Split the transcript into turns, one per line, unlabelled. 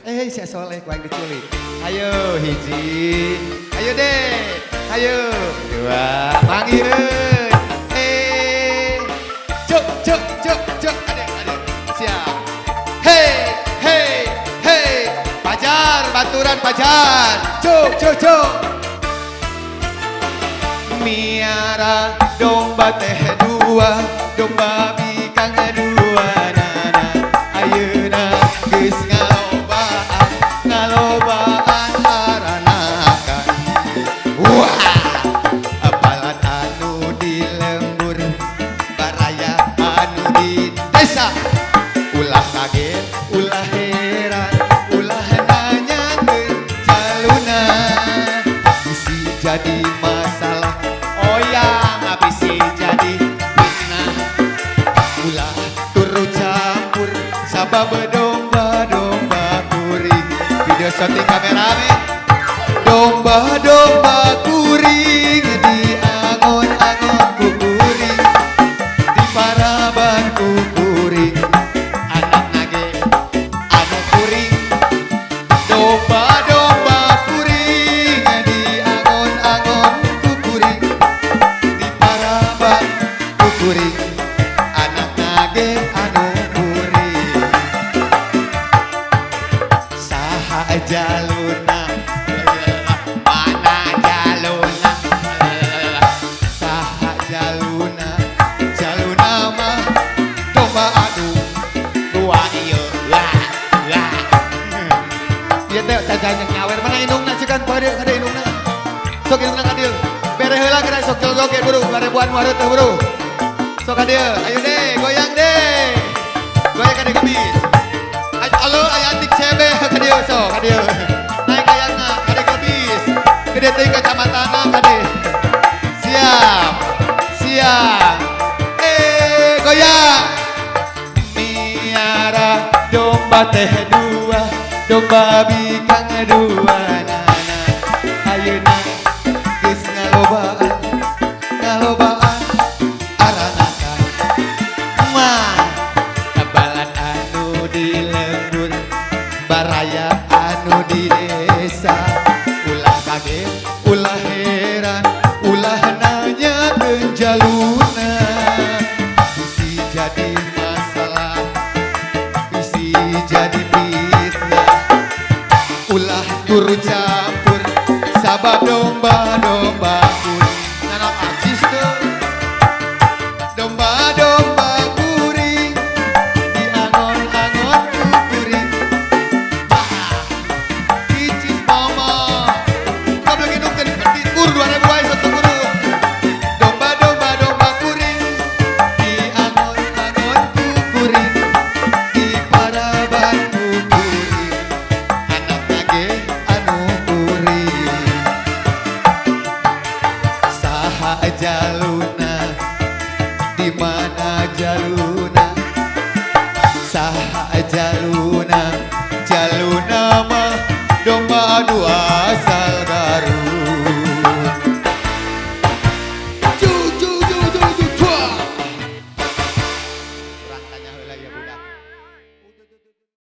Si Soleh ku yang diculik. Ayo hiji. Ayo deh. Ayo. Dua. Manggilin. Cuk cuk cuk cuk. Adek. Siap. Hey hey hey. Pajar, baturan pajar. Cuk cuk cuk. Miara domba teh dua, domba bikang dua nana. Ayeuna geus ngalobaan aranakan. Wah, apalan anu di lembur, baraya anu di desa. Ulah kaget, ulah heran, ulah nanyakeun jaluna. Bisi jadi masalah, oyang bisi jadi fitnah. Ulah turu campur, sabab domba-domba kuring. Video shooting kameramen. Domba-domba kuring diangon-angon ku kuring, di paraban ku kuring. Anak nage anu kuring. Domba-domba kuring diangon-angon ku kuring, di paraban ku kuring. Anak nage anu kuring. Saha jaluna, mana jaluna, saha jaluna, jaluna mah domba adu dua ieu. Wah. Ieu teh cacangan nyawer mana indungna cekan pade kada indungna. Sok indungna ka dieu. Bere heula geura sok joget buru, barebuan muareuh teh buru. Sok ka dieu, ayo deh, goyang deh. Goyang ka dieu gemis. Halo aya antik cebe ka dieu sok ka dieu. Naik kayakna ka dieu gemis. Gede teuing kacamatana ka dieu. Siap. Goyang. Miara domba teh dua, domba bikang dua nana. Ayeuna geus ngalobaan aranakan. Wah, kabalan anu di lembur, baraya anu di desa. Ulah kaget, ulah heran, ulah nanyakeun jaluna. Bisi jadi masalah, bisi jadi fitnah. Ulah turu campur, sabab domba-domba kuring. Nanak acis tuh. Domba-domba kuring diangon-angon ku kuring. Cicis mama kabel gendong tadi kur 2000 wae satu guru. Domba-domba kuring diangon-angon ku kuring, di paraban ku kuring. Anak nage anu kuring. Saha jaluna,